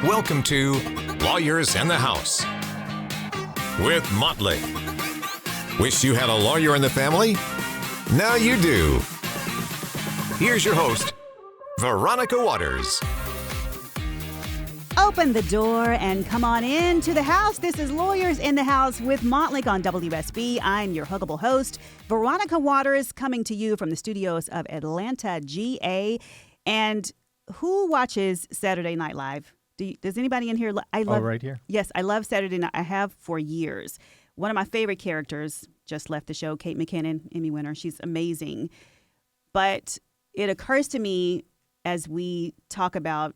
Welcome to Lawyers in the House with Motley. Wish you had a lawyer in the family? Now you do. Here's your host, Veronica Waters. Open the door and come on into the house. This is Lawyers in the House with Motley on WSB. I'm your huggable host, Veronica Waters, coming to you from the studios of Atlanta, GA. And who watches Saturday Night Live? Does anybody in here? Right here. Yes, I love Saturday Night. I have for years. One of my favorite characters just left the show, Kate McKinnon, Emmy winner. She's amazing. But it occurs to me as we talk about,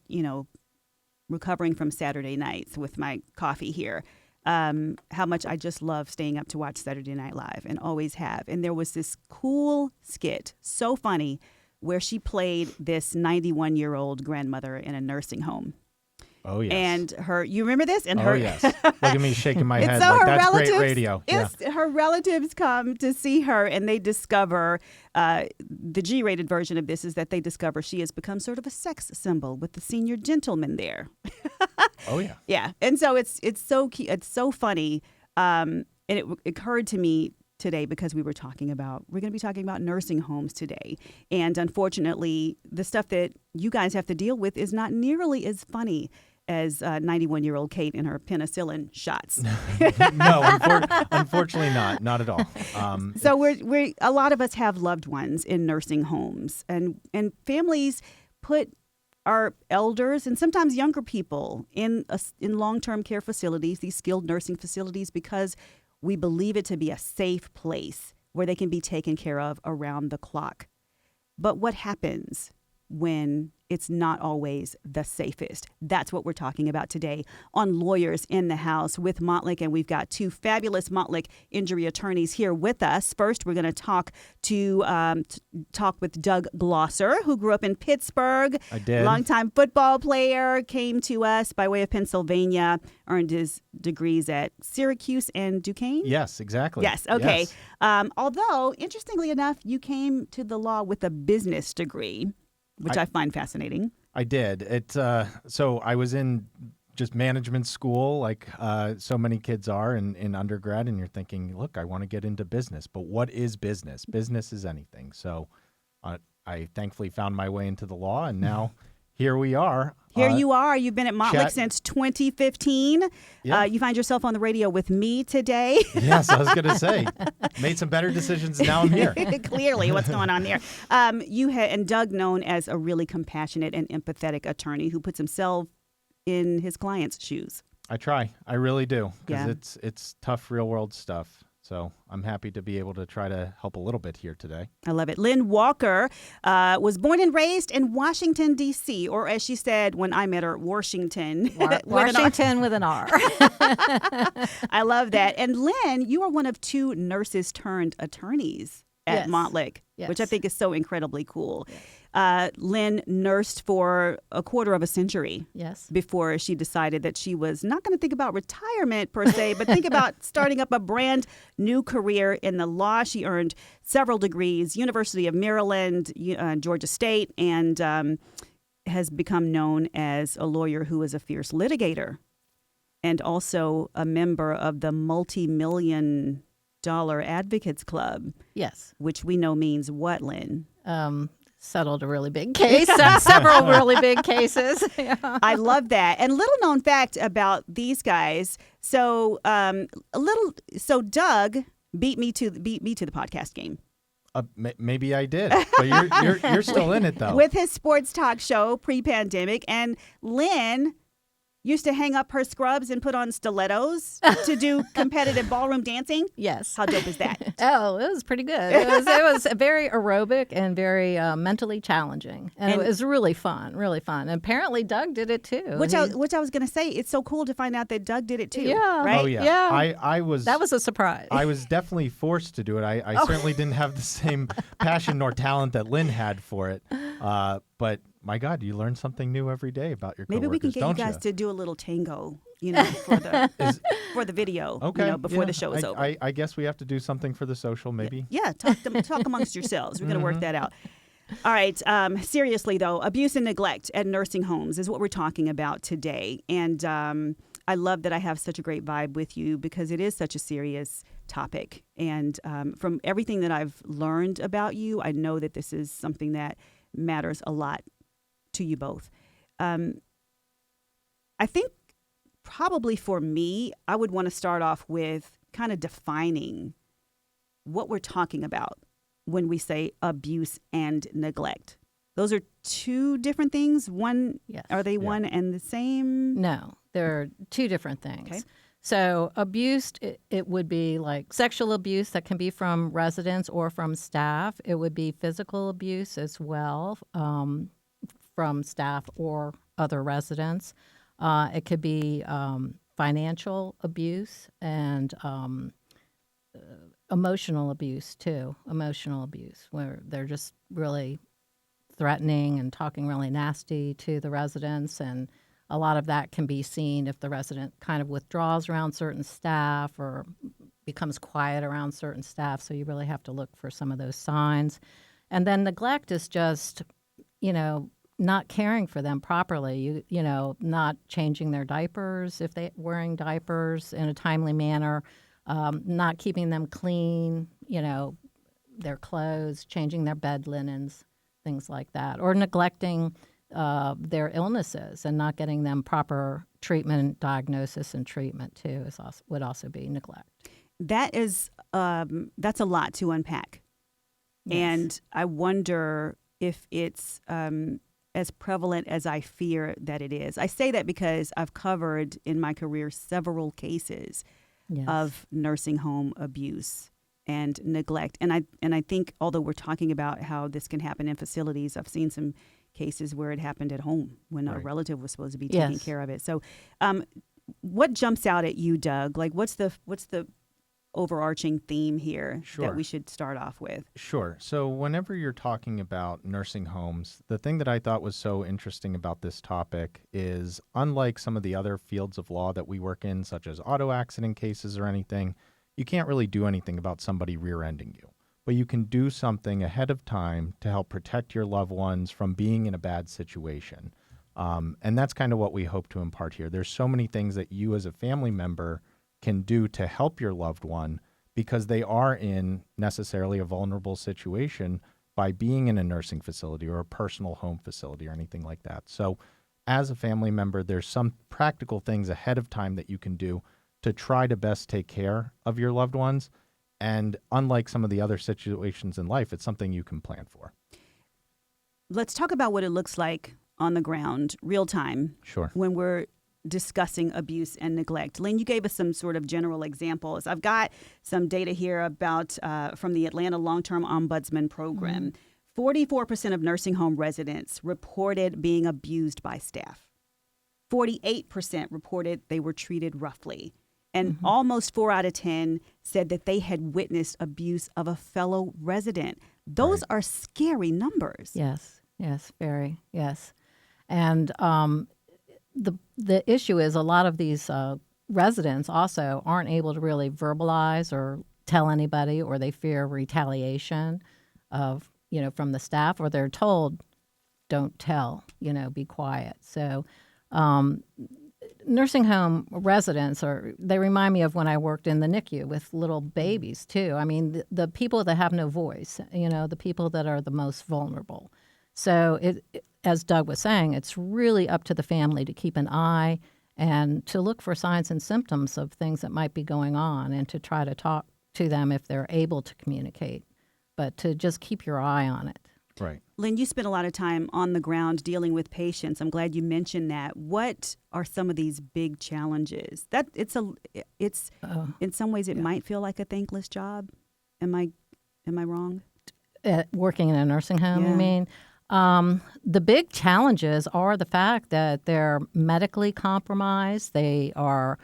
recovering from Saturday nights with my coffee here, how much I just love staying up to watch Saturday Night Live and always have. And there was this cool skit, so funny, where she played this 91-year-old grandmother in a nursing home. Oh, yes. And you remember this? And yes. Look at me shaking my head so like her that's relatives, great radio. Her relatives come to see her, and they discover, the G-rated version of this is that they discover she has become sort of a sex symbol with the senior gentleman there. Oh, yeah. Yeah. And so it's so cute. It's so funny. And it occurred to me today because we're going to be talking about nursing homes today. And unfortunately, the stuff that you guys have to deal with is not nearly as funny as 91-year-old Kate and her penicillin shots. No, unfortunately not at all. So we're a lot of us have loved ones in nursing homes, and families put our elders and sometimes younger people in long-term care facilities, these skilled nursing facilities, because we believe it to be a safe place where they can be taken care of around the clock. But what happens when it's not always the safest? That's what we're talking about today on Lawyers in the House with Motley. And we've got two fabulous Motley injury attorneys here with us. First, we're going to talk with Doug Glosser, who grew up in Pittsburgh. I did. Longtime football player, came to us by way of Pennsylvania, earned his degrees at Syracuse and Duquesne. Yes, exactly. Yes, okay. Yes. Although, interestingly enough, you came to the law with a business degree, which I find fascinating. I did. So I was in just management school, like so many kids are in undergrad, and you're thinking, look, I want to get into business. But what is business? Business is anything. So I thankfully found my way into the law, and now here we are. Here you are. You've been at Motley since 2015. Yeah. You find yourself on the radio with me today. Yes, I was going to say. Made some better decisions. Now I'm here. Clearly, what's going on there? And Doug, known as a really compassionate and empathetic attorney who puts himself in his client's shoes. I try. I really do. Yeah. Because it's tough real world stuff. So I'm happy to be able to try to help a little bit here today. I love it. Lynn Walker was born and raised in Washington, D.C., or as she said when I met her, Washington. Washington with an R. I love that. And Lynn, you are one of two nurses turned attorneys at Motley, which I think is so incredibly cool. Yes. Lynn nursed for a quarter of a century before she decided that she was not going to think about retirement per se, but think about starting up a brand new career in the law. She earned several degrees, University of Maryland, Georgia State, and has become known as a lawyer who is a fierce litigator and also a member of the multi-million-dollar Advocates Club. Yes. Which we know means what, Lynn? Settled a really big case, several really big cases. I love that. And little known fact about these guys. So Doug beat me to the podcast game. Maybe I did, but you're still in it though. With his sports talk show pre-pandemic, and Lynn used to hang up her scrubs and put on stilettos to do competitive ballroom dancing. Yes. How dope is that? Oh, it was pretty good. It was very aerobic and very mentally challenging. And it was really fun, really fun. And apparently Doug did it too. Which I was going to say, it's so cool to find out that Doug did it too. Yeah. Right? Oh, yeah. Yeah. That was a surprise. I was definitely forced to do it. I certainly didn't have the same passion nor talent that Lynn had for it. But my God, you learn something new every day about your coworkers. Maybe we can get you guys to do a little tango, for the video, before the show is over. I guess we have to do something for the social, maybe. Yeah, talk amongst yourselves. We're going to work that out. All right. Seriously, though, abuse and neglect at nursing homes is what we're talking about today. And I love that I have such a great vibe with you because it is such a serious topic. And from everything that I've learned about you, I know that this is something that matters a lot to you both. I think probably for me, I would want to start off with kind of defining what we're talking about when we say abuse and neglect. Those are two different things. Yes. Are they one and the same? No, they're two different things. Okay. So abuse, it would be like sexual abuse that can be from residents or from staff. It would be physical abuse as well from staff or other residents. It could be financial abuse and emotional abuse too. Emotional abuse where they're just really threatening and talking really nasty to the residents, and a lot of that can be seen if the resident kind of withdraws around certain staff or becomes quiet around certain staff. So you really have to look for some of those signs. And then neglect is just, not caring for them properly. Not changing their diapers if they're wearing diapers in a timely manner, not keeping them clean, their clothes, changing their bed linens, things like that, or neglecting their illnesses and not getting them proper treatment, diagnosis, and treatment too would also be neglect. That is that's a lot to unpack, Yes. and I wonder if it's as prevalent as I fear that it is. I say that because I've covered in my career several cases Yes. of nursing home abuse and neglect, and I think although we're talking about how this can happen in facilities, I've seen some cases where it happened at home when a Right. relative was supposed to be taking Yes. care of it. So, what jumps out at you, Doug? Like, what's the overarching theme here Sure. that we should start off with? Sure. So whenever you're talking about nursing homes, the thing that I thought was so interesting about this topic is unlike some of the other fields of law that we work in, such as auto accident cases or anything, you can't really do anything about somebody rear-ending you. But you can do something ahead of time to help protect your loved ones from being in a bad situation. And that's kind of what we hope to impart here. There's so many things that you as a family member can do to help your loved one because they are in necessarily a vulnerable situation by being in a nursing facility or a personal home facility or anything like that. So as a family member, there's some practical things ahead of time that you can do to try to best take care of your loved ones. And unlike some of the other situations in life, it's something you can plan for. Let's talk about what it looks like on the ground, real time, Sure. when we're discussing abuse and neglect. Lynn, you gave us some sort of general examples. I've got some data here about from the Atlanta Long-Term Ombudsman Program. 44% of nursing home residents reported being abused by staff. 48% reported they were treated roughly. And almost 4 out of 10 said that they had witnessed abuse of a fellow resident. Those are scary numbers. Yes, very, yes. And the issue is a lot of these residents also aren't able to really verbalize or tell anybody, or they fear retaliation from the staff, or they're told, don't tell, be quiet. So nursing home residents they remind me of when I worked in the NICU with little babies too. I mean, the people that have no voice, the people that are the most vulnerable. So as Doug was saying, it's really up to the family to keep an eye and to look for signs and symptoms of things that might be going on and to try to talk to them if they're able to communicate, but to just keep your eye on it. Right. Lynn, you spent a lot of time on the ground dealing with patients. I'm glad you mentioned that. What are some of these big challenges? That it's in some ways it might feel like a thankless job. Am I wrong? Working in a nursing home, Yeah. you mean? The big challenges are the fact that they're medically compromised. They are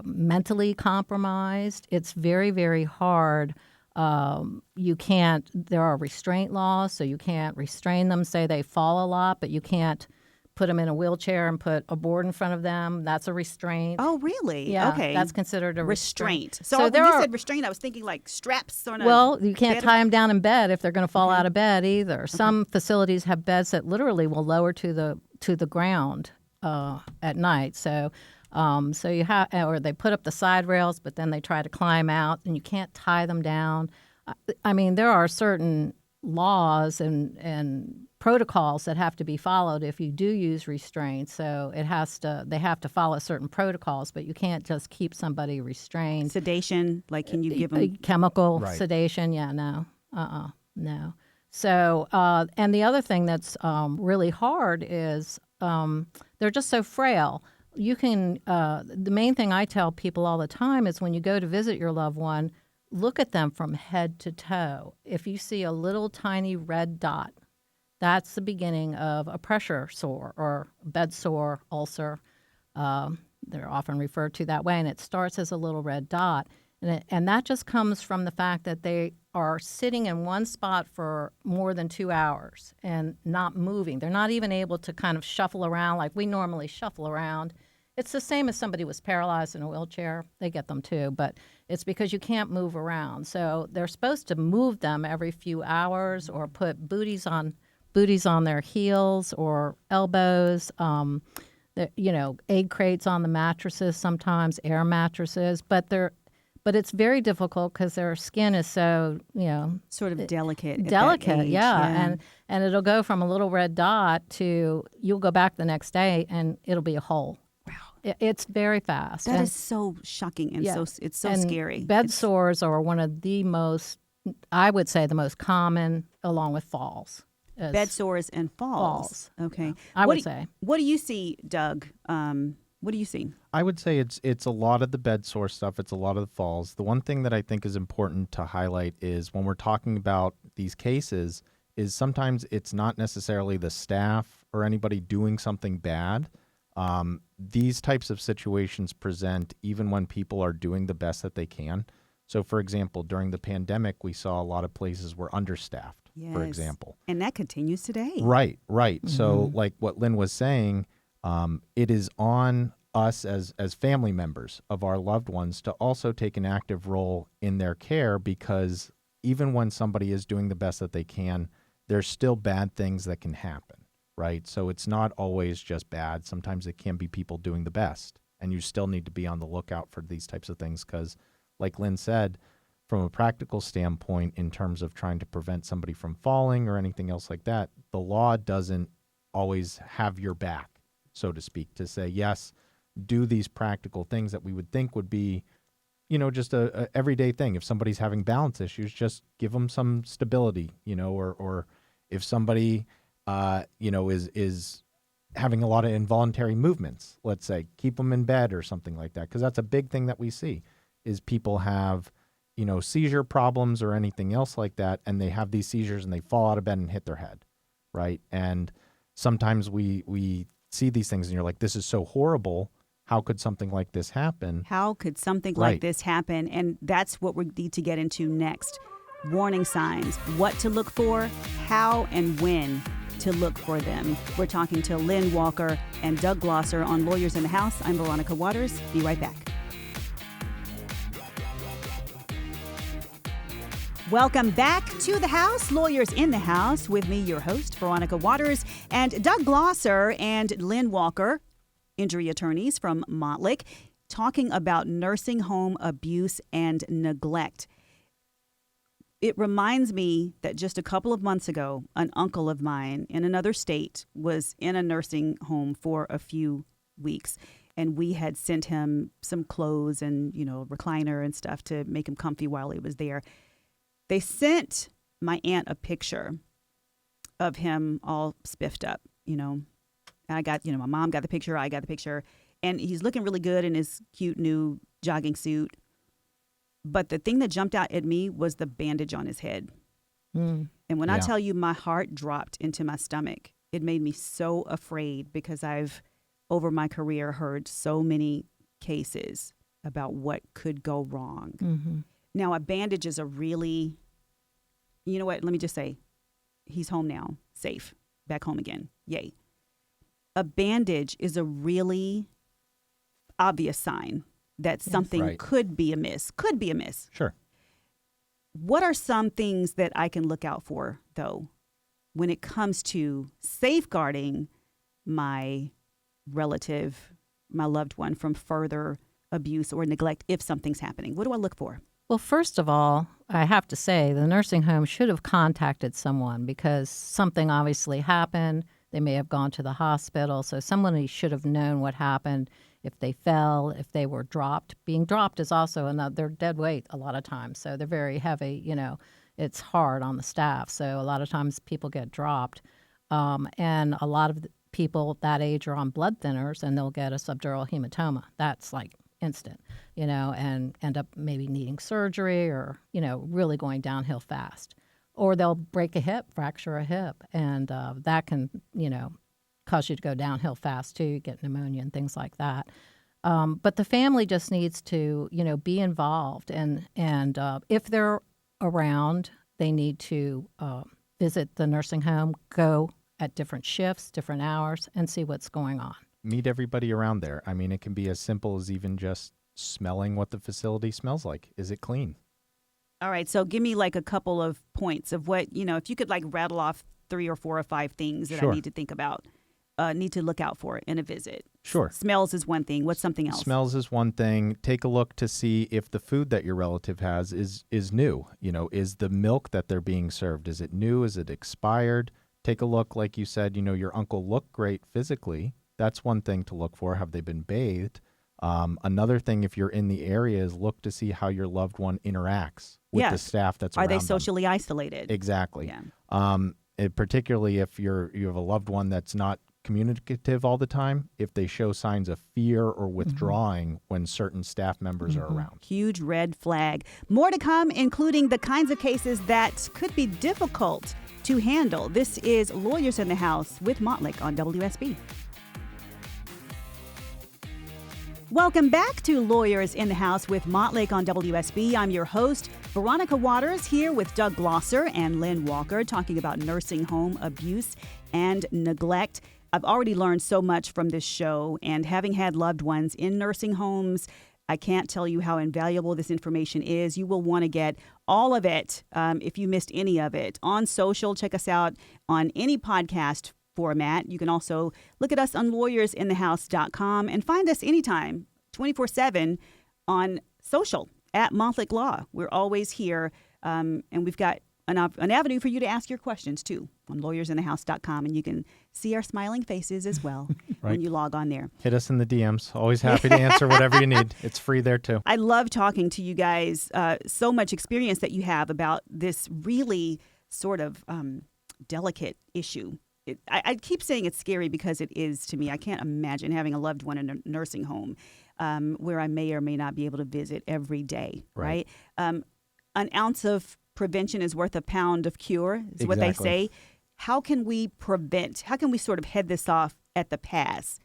mentally compromised. It's very, very hard. There are restraint laws, so you can't restrain them. Say they fall a lot, but you can't put them in a wheelchair and put a board in front of them. That's a restraint. Oh, really? Yeah, Okay. that's considered a restraint. So, So when there you are- said restraint, I was thinking like straps on a Well, you can't bed. tie them down in bed if they're going to fall out of bed either. Some facilities have beds that literally will lower to the ground at night. So you have, or they put up the side rails, but then they try to climb out, and you can't tie them down. I mean, there are certain laws and protocols that have to be followed if you do use restraints. So they have to follow certain protocols, but you can't just keep somebody restrained. Sedation, like can you give them? Chemical Right. sedation? Yeah, no, no. So, and the other thing that's really hard is they're just so frail. You can. The main thing I tell people all the time is when you go to visit your loved one, look at them from head to toe. If you see a little tiny red dot, that's the beginning of a pressure sore or bed sore, ulcer. They're often referred to that way, and it starts as a little red dot. And that just comes from the fact that they are sitting in one spot for more than 2 hours and not moving. They're not even able to kind of shuffle around like we normally shuffle around. It's the same as somebody was paralyzed in a wheelchair. They get them too, but it's because you can't move around. So they're supposed to move them every few hours or put booties on their heels or elbows. Egg crates on the mattresses sometimes, air mattresses, but it's very difficult because their skin is so, Sort of delicate. at that delicate, age. yeah. And it'll go from a little red dot to you'll go back the next day and it'll be a hole. Wow. It's very fast. That And- is so shocking and yeah. it's so and scary. Bed It's- sores are one of the most, I would say, the most common, along with falls. Is- Bed sores and falls. Falls. Okay. I What would do- say. What do you see, Doug? What do you see? I would say it's a lot of the bed sore stuff. It's a lot of the falls. The one thing that I think is important to highlight is when we're talking about these cases is sometimes it's not necessarily the staff or anybody doing something bad. These types of situations present even when people are doing the best that they can. So, for example, during the pandemic, we saw a lot of places were understaffed, for Yes. example. And that continues today. Right. So, like what Lynn was saying, it is on us as family members of our loved ones to also take an active role in their care, because even when somebody is doing the best that they can, there's still bad things that can happen, right? So it's not always just bad. Sometimes it can be people doing the best, and you still need to be on the lookout for these types of things because, like Lynn said, from a practical standpoint, in terms of trying to prevent somebody from falling or anything else like that, the law doesn't always have your back, so to speak, to say, yes, do these practical things that we would think would be, just a everyday thing. If somebody's having balance issues, just give them some stability, or if somebody, is having a lot of involuntary movements, let's say, keep them in bed or something like that. Because that's a big thing that we see is people have, seizure problems or anything else like that. And they have these seizures and they fall out of bed and hit their head. Right. And sometimes we see these things and you're like, this is so horrible. How could something like this happen? How could something Right. like this happen? And that's what we need to get into next. Warning signs, what to look for, how and when to look for them. We're talking to Lynn Walker and Doug Glosser on Lawyers in the House. I'm Veronica Waters. Be right back. Welcome back to the house, Lawyers in the House, with me, your host, Veronica Waters, and Doug Glosser and Lynn Walker, injury attorneys from Montlick, talking about nursing home abuse and neglect. It reminds me that just a couple of months ago, an uncle of mine in another state was in a nursing home for a few weeks, and we had sent him some clothes and, recliner and stuff to make him comfy while he was there. They sent my aunt a picture of him all spiffed up, And I got, my mom got the picture, I got the picture, and he's looking really good in his cute new jogging suit. But the thing that jumped out at me was the bandage on his head. And when I Yeah. tell you my heart dropped into my stomach, it made me so afraid because I've, over my career, heard so many cases about what could go wrong. Mm-hmm. Now, a bandage is a really, let me just say, he's home now, safe, back home again. Yay. a bandage is a really obvious sign that something Right. could be amiss. Could be amiss. Sure. What are some things that I can look out for, though, when it comes to safeguarding my relative, my loved one, from further abuse or neglect if something's happening? What do I look for? Well, first of all, I have to say the nursing home should have contacted someone because something obviously happened. They may have gone to the hospital. So somebody should have known what happened, if they fell, if they were dropped. Being dropped is also another, they're dead weight a lot of times. So they're very heavy, it's hard on the staff. So a lot of times people get dropped. And a lot of people that age are on blood thinners and they'll get a subdural hematoma. That's like instant, and end up maybe needing surgery or, really going downhill fast. Or they'll break a hip, fracture a hip, and that can, cause you to go downhill fast too, get pneumonia and things like that. But the family just needs to, be involved. And if they're around, they need to visit the nursing home, go at different shifts, different hours, and see what's going on. Meet everybody around there. I mean, it can be as simple as even just smelling what the facility smells like. Is it clean? All right, so give me like a couple of points of what, if you could like rattle off 3 or 4 or 5 things that Sure. I need to think about, need to look out for in a visit. Sure. Smells is one thing. What's something else? Smells is one thing. Take a look to see if the food that your relative has is new. Is the milk that they're being served, is it new? Is it expired? Take a look, like you said, your uncle looked great physically. That's one thing to look for. Have they been bathed? Another thing, if you're in the area, is look to see how your loved one interacts with the Yes. staff that's Are around they them. socially isolated? Exactly. Yeah. Particularly if you have a loved one that's not communicative all the time, if they show signs of fear or withdrawing when certain staff members are around. Huge red flag. More to come, including the kinds of cases that could be difficult to handle. This is Lawyers in the House with Motley on WSB. Welcome back to Lawyers in the House with Motley on WSB. I'm your host, Veronica Waters, here with Doug Glosser and Lynn Walker, talking about nursing home abuse and neglect. I've already learned so much from this show, and having had loved ones in nursing homes, I can't tell you how invaluable this information is. You will want to get all of it if you missed any of it. On social, check us out on any podcast format. You can also look at us on lawyersinthehouse.com and find us anytime, 24/7 on social at Montlick Law. We're always here, and we've got an avenue for you to ask your questions too on lawyersinthehouse.com, and you can see our smiling faces as well when Right. you log on there. Hit us in the DMs. Always happy to answer whatever you need. It's free there too. I love talking to you guys. So much experience that you have about this really sort of delicate issue. I keep saying it's scary because it is to me. I can't imagine having a loved one in a nursing home where I may or may not be able to visit every day, right? An ounce of prevention is worth a pound of cure, is what they Exactly. say. How can we prevent? How can we sort of head this off at the pass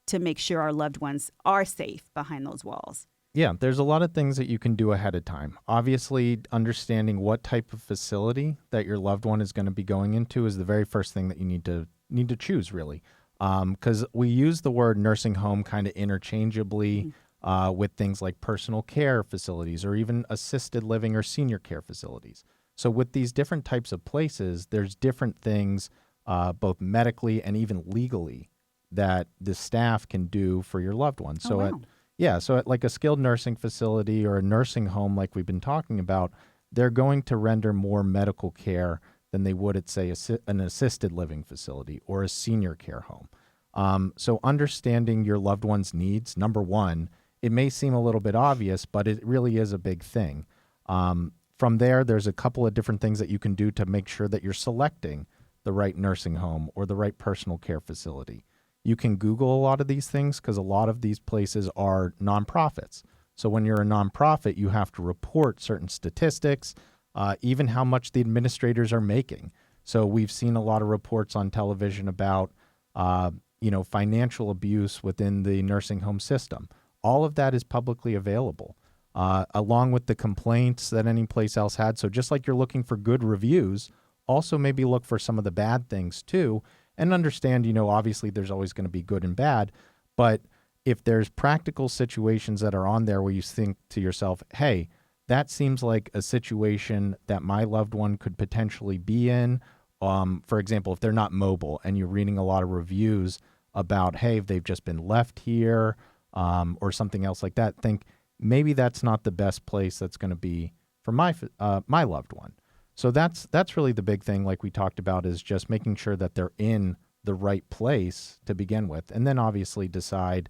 to make sure our loved ones are safe behind those walls? Yeah, there's a lot of things that you can do ahead of time. Obviously, understanding what type of facility that your loved one is going to be going into is the very first thing that you need to choose, really, because we use the word nursing home kind of interchangeably with things like personal care facilities or even assisted living or senior care facilities. So with these different types of places, there's different things, both medically and even legally, that the staff can do for your loved one. So wow. So at like a skilled nursing facility or a nursing home like we've been talking about, they're going to render more medical care than they would at, say, an assisted living facility or a senior care home. So understanding your loved one's needs, number one, it may seem a little bit obvious, but it really is a big thing. From there, there's a couple of different things that you can do to make sure that you're selecting the right nursing home or the right personal care facility. You can Google a lot of these things because a lot of these places are nonprofits. So when you're a nonprofit, you have to report certain statistics, even how much the administrators are making. So we've seen a lot of reports on television about, financial abuse within the nursing home system. All of that is publicly available, along with the complaints that any place else had. So just like you're looking for good reviews, also maybe look for some of the bad things too, and understand, obviously there's always going to be good and bad, but if there's practical situations that are on there where you think to yourself, hey, that seems like a situation that my loved one could potentially be in. For example, if they're not mobile and you're reading a lot of reviews about, hey, if they've just been left here or something else like that, think maybe that's not the best place that's going to be for my loved one. So that's really the big thing, like we talked about, is just making sure that they're in the right place to begin with. And then obviously decide,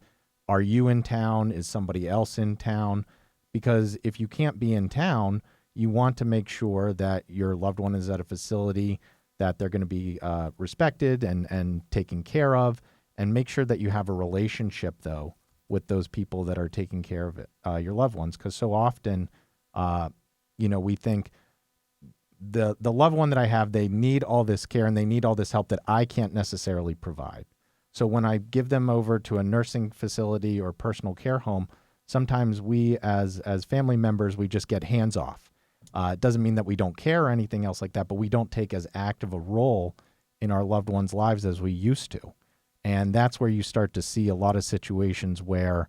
are you in town? Is somebody else in town? Because if you can't be in town, you want to make sure that your loved one is at a facility that they're going to be respected and taken care of, and make sure that you have a relationship, though, with those people that are taking care of it, your loved ones. Because so often, we think the loved one that I have, they need all this care and they need all this help that I can't necessarily provide. So when I give them over to a nursing facility or personal care home, sometimes we as family members, we just get hands off. It doesn't mean that we don't care or anything else like that, but we don't take as active a role in our loved ones' lives as we used to. And that's where you start to see a lot of situations where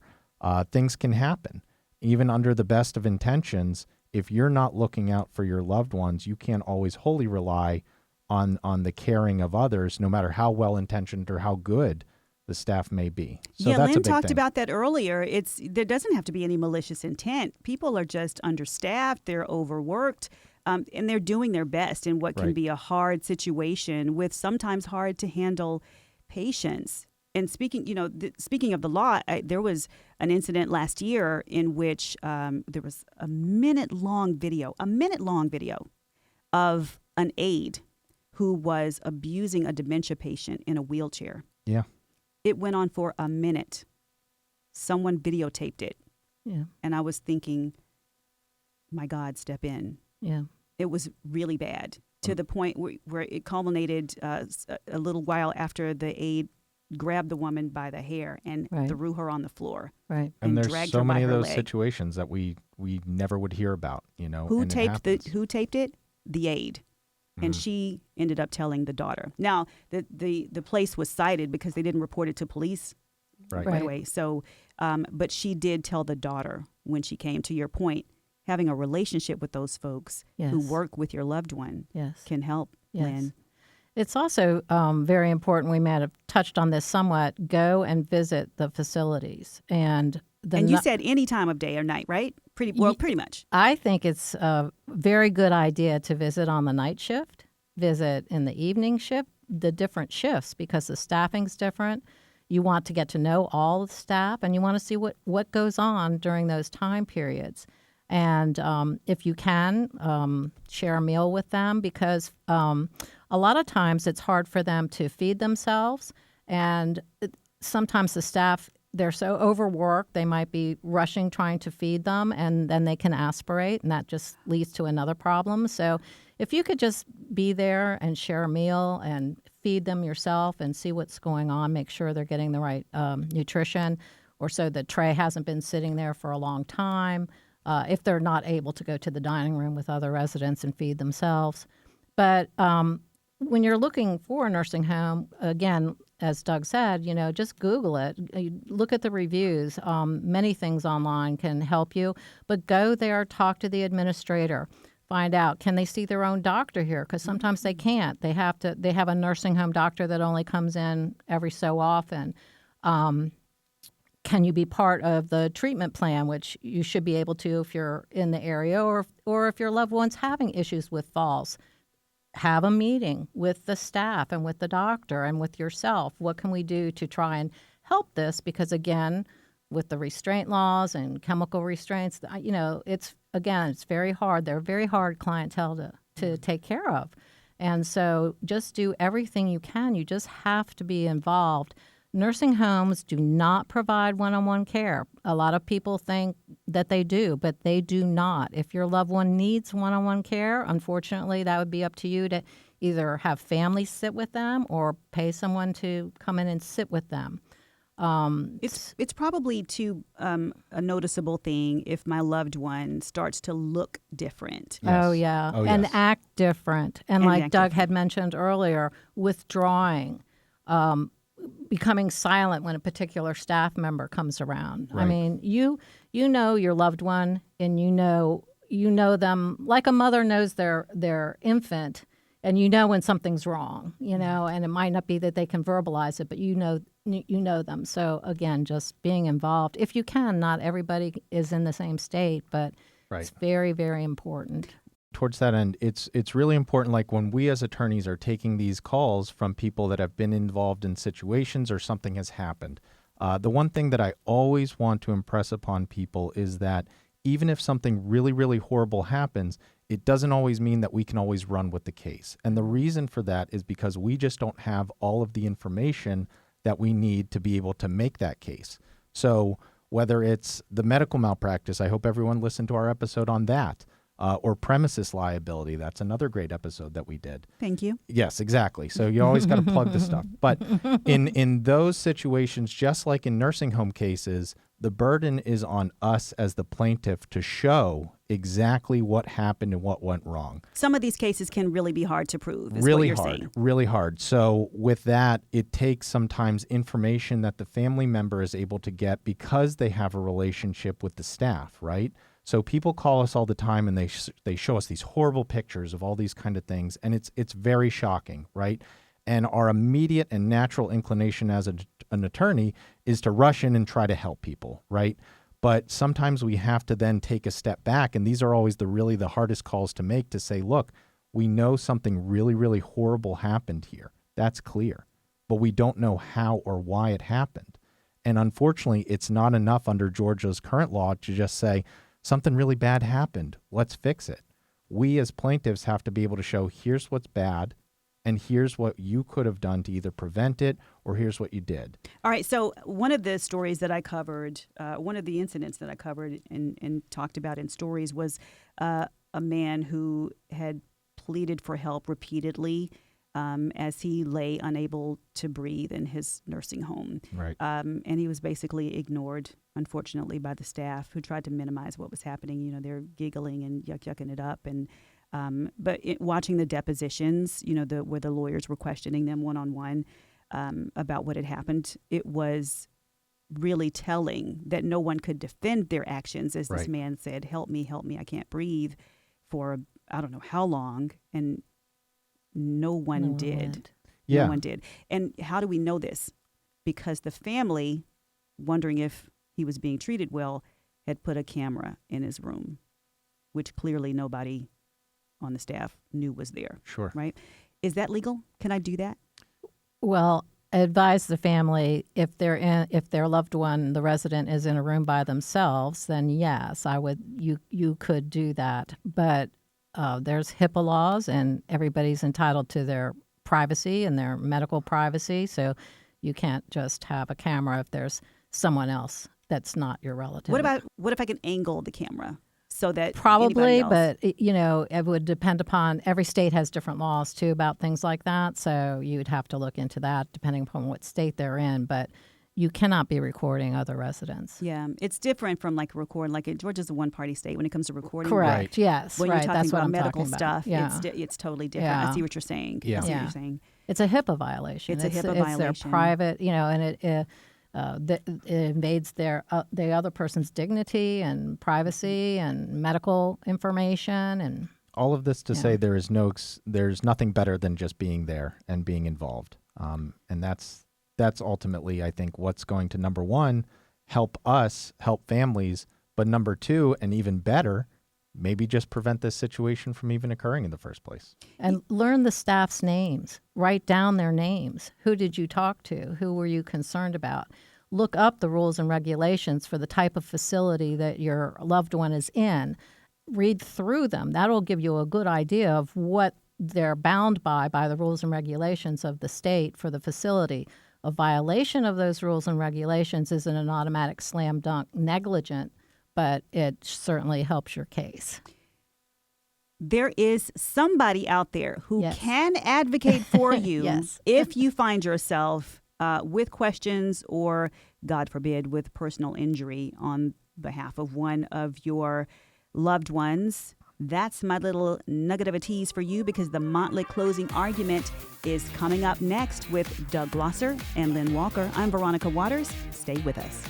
things can happen. Even under the best of intentions, if you're not looking out for your loved ones, you can't always wholly rely on the caring of others, no matter how well-intentioned or how good the staff may be. So yeah, that's a Lynn big talked thing. about that earlier. There doesn't have to be any malicious intent. People are just understaffed, they're overworked, and they're doing their best in what can Right. be a hard situation with sometimes hard to handle patients. And speaking of the law, there was an incident last year in which there was a minute-long video of an aide who was abusing a dementia patient in a wheelchair. Yeah. It went on for a minute. Someone videotaped it. Yeah. And I was thinking, my God, step in. Yeah. It was really bad to the point where it culminated a little while after the aide grabbed the woman by the hair and Right. threw her on the floor. Right. And there's dragged so her by many of her those leg. situations that we never would hear about, Who and it taped happens. Who taped it? The aide. And she ended up telling the daughter. Now, the place was cited because they didn't report it to police Right. right Right. away. So, but she did tell the daughter when she came. To your point, having a relationship with those folks who Yes. work with your loved one Yes. can help, Yes. Lynn. It's also very important. We might have touched on this somewhat. Go and visit the facilities, and And you said any time of day or night, right? Pretty much. I think it's a very good idea to visit on the night shift, visit in the evening shift, the different shifts, because the staffing's different. You want to get to know all the staff, and you want to see what goes on during those time periods. And if you can, share a meal with them, because a lot of times it's hard for them to feed themselves. And sometimes the staff, they're so overworked, they might be rushing trying to feed them, and then they can aspirate, and that just leads to another problem. So if you could just be there and share a meal and feed them yourself and see what's going on, make sure they're getting the right nutrition, or so the tray hasn't been sitting there for a long time, if they're not able to go to the dining room with other residents and feed themselves. But when you're looking for a nursing home, again, as Doug said, just Google it. You look at the reviews. Many things online can help you, but go there, talk to the administrator, find out, can they see their own doctor here? Because sometimes they can't. They have a nursing home doctor that only comes in every so often. Can you be part of the treatment plan, which you should be able to if you're in the area, or if your loved one's having issues with falls? Have a meeting with the staff and with the doctor and with yourself. What can we do to try and help this? Because again, with the restraint laws and chemical restraints, it's very hard. They're very hard clientele to take care of. And so just do everything you can. You just have to be involved. Nursing homes do not provide one-on-one care. A lot of people think that they do, but they do not. If your loved one needs one-on-one care, unfortunately, that would be up to you to either have families sit with them or pay someone to come in and sit with them. It's probably too a noticeable thing if my loved one starts to look different. Yes. Oh, yeah. Oh, And yes. act different. And And like act Doug different. had mentioned earlier, withdrawing. becoming silent when a particular staff member comes around. I Right. mean, you know your loved one, and you know them like a mother knows their infant, and you know when something's wrong, and it might not be that they can verbalize it, but you know them. So again, just being involved. If you can, not everybody is in the same state, but Right. it's very, very important. Towards that end, it's really important, like when we as attorneys are taking these calls from people that have been involved in situations or something has happened, the one thing that I always want to impress upon people is that even if something really, really horrible happens, it doesn't always mean that we can always run with the case. And the reason for that is because we just don't have all of the information that we need to be able to make that case. So whether it's the medical malpractice, I hope everyone listened to our episode on that. Or premises liability. That's another great episode that we did. Thank you. Yes, exactly. So you always got to plug the stuff. But in those situations, just like in nursing home cases, the burden is on us as the plaintiff to show exactly what happened and what went wrong. Some of these cases can really be hard to prove, is Really what you're hard, saying. really hard. So with that, it takes sometimes information that the family member is able to get because they have a relationship with the staff, right? So people call us all the time and they show us these horrible pictures of all these kind of things, and it's very shocking, right? And our immediate and natural inclination as an attorney is to rush in and try to help people, right? But sometimes we have to then take a step back, and these are always the hardest calls to make, to say, look, we know something really, really horrible happened here. That's clear. But we don't know how or why it happened. And unfortunately, it's not enough under Georgia's current law to just say, something really bad happened, let's fix it. We as plaintiffs have to be able to show, here's what's bad, and here's what you could have done to either prevent it, or here's what you did. All right. So one of the stories that I covered, one of the incidents that I covered and talked about in stories was a man who had pleaded for help repeatedly as he lay unable to breathe in his nursing home. Right. And he was basically ignored, unfortunately, by the staff who tried to minimize what was happening. They're giggling and yucking it up. And but watching the depositions, where the lawyers were questioning them one-on-one about what had happened, it was really telling that no one could defend their actions, as this Right. man said, help me, I can't breathe, for I don't know how long. And no one did. went. Yeah. No one did. And how do we know this? Because the family, wondering if he was being treated well, had put a camera in his room, which clearly nobody on the staff knew was there. Sure. Right? Is that legal? Can I do that? Well, advise the family if their loved one, the resident, is in a room by themselves, then yes, I would. You could do that, but there's HIPAA laws, and everybody's entitled to their privacy and their medical privacy. So you can't just have a camera if there's someone else that's not your relative. What if I can angle the camera so that Probably, anybody else- but it would depend upon, every state has different laws too about things like that. So you'd have to look into that depending upon what state they're in. But you cannot be recording other residents. Yeah, it's different from like recording. Like Georgia's a one-party state when it comes to recording. Correct. Right. Yes. When right. you're talking That's what about I'm medical talking stuff, about. Yeah. it's totally different. I Yeah. see what you're saying. Yeah. I see what Yeah. you're saying. It's a HIPAA violation. It's a HIPAA It's violation. their private, and it invades the other person's dignity and privacy and medical information. And All of this to Yeah. say there's nothing better than just being there and being involved. And that's ultimately, I think, what's going to, number one, help us, help families, but number two, and even better, maybe just prevent this situation from even occurring in the first place. and learn the staff's names. Write down their names. Who did you talk to? Who were you concerned about? Look up the rules and regulations for the type of facility that your loved one is in. Read through them. That'll give you a good idea of what they're bound by the rules and regulations of the state for the facility. A violation of those rules and regulations isn't an automatic slam dunk negligent, but it certainly helps your case. There is somebody out there who Yes. can advocate for you Yes. if you find yourself with questions or, God forbid, with personal injury on behalf of one of your loved ones. That's my little nugget of a tease for you, because the Motley closing argument is coming up next with Doug Glosser and Lynn Walker. I'm Veronica Waters. Stay with us.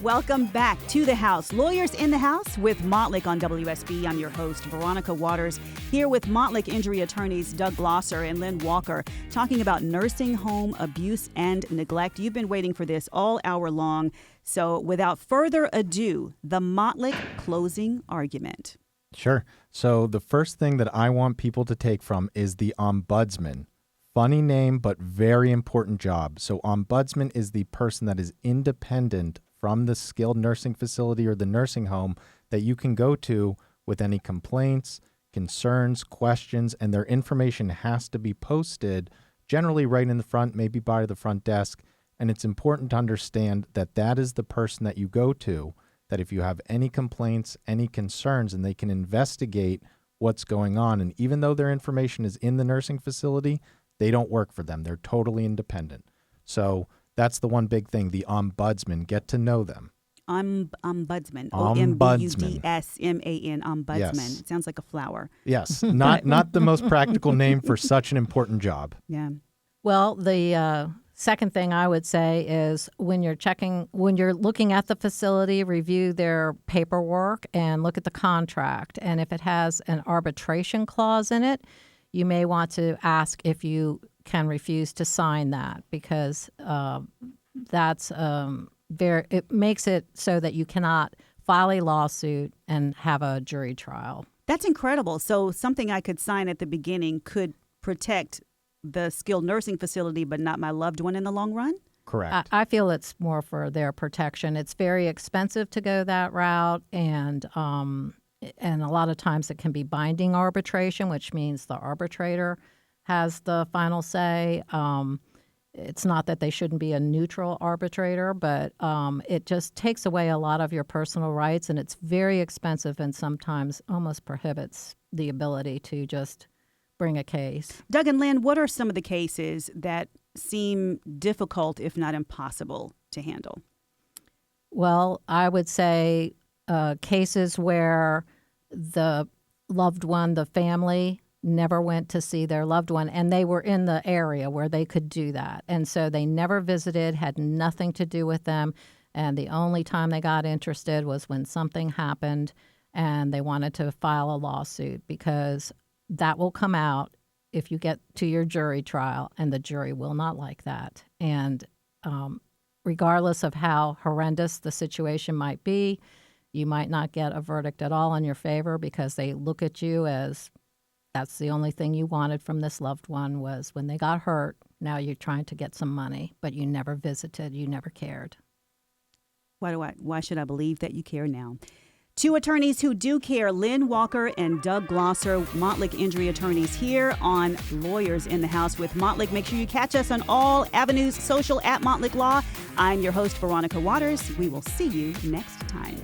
Welcome back to the House. Lawyers in the House with Motley on WSB. I'm your host, Veronica Waters, here with Motley injury attorneys Doug Glosser and Lynn Walker, talking about nursing home abuse and neglect. You've been waiting for this all hour long. So without further ado, the Motley closing argument. Sure. So the first thing that I want people to take from is the ombudsman. Funny name, but very important job. So ombudsman is the person that is independent from the skilled nursing facility or the nursing home that you can go to with any complaints, concerns, questions, and their information has to be posted, generally right in the front, maybe by the front desk. And it's important to understand that that is the person that you go to, that if you have any complaints, any concerns, and they can investigate what's going on. And even though their information is in the nursing facility, they don't work for them. They're totally independent. So that's the one big thing, the ombudsman. Get to know them. Ombudsman. Ombudsman. Ombudsman. Ombudsman. Yes. It sounds like a flower. Yes, not the most practical name for such an important job. Yeah. Well, the second thing I would say is when you're looking at the facility, review their paperwork and look at the contract. And if it has an arbitration clause in it, you may want to ask if you can refuse to sign that, because it makes it so that you cannot file a lawsuit and have a jury trial. That's incredible. So something I could sign at the beginning could protect the skilled nursing facility, but not my loved one in the long run? Correct. I feel it's more for their protection. It's very expensive to go that route, and a lot of times it can be binding arbitration, which means the arbitrator has the final say. It's not that they shouldn't be a neutral arbitrator, but it just takes away a lot of your personal rights, and it's very expensive and sometimes almost prohibits the ability to just bring a case. Doug and Lynn, what are some of the cases that seem difficult, if not impossible, to handle? Well, I would say cases where the loved one, the family, never went to see their loved one, and they were in the area where they could do that. And so they never visited, had nothing to do with them, and the only time they got interested was when something happened and they wanted to file a lawsuit, because that will come out if you get to your jury trial, and the jury will not like that. And regardless of how horrendous the situation might be, you might not get a verdict at all in your favor, because they look at you as that's the only thing you wanted from this loved one was when they got hurt. Now you're trying to get some money, but you never visited, you never cared. Why should I believe that you care now? Two attorneys who do care, Lynn Walker and Doug Glosser, Motley injury attorneys, here on Lawyers in the House with Motley. Make sure you catch us on all avenues social at Motley Law. I'm your host, Veronica Waters. We will see you next time.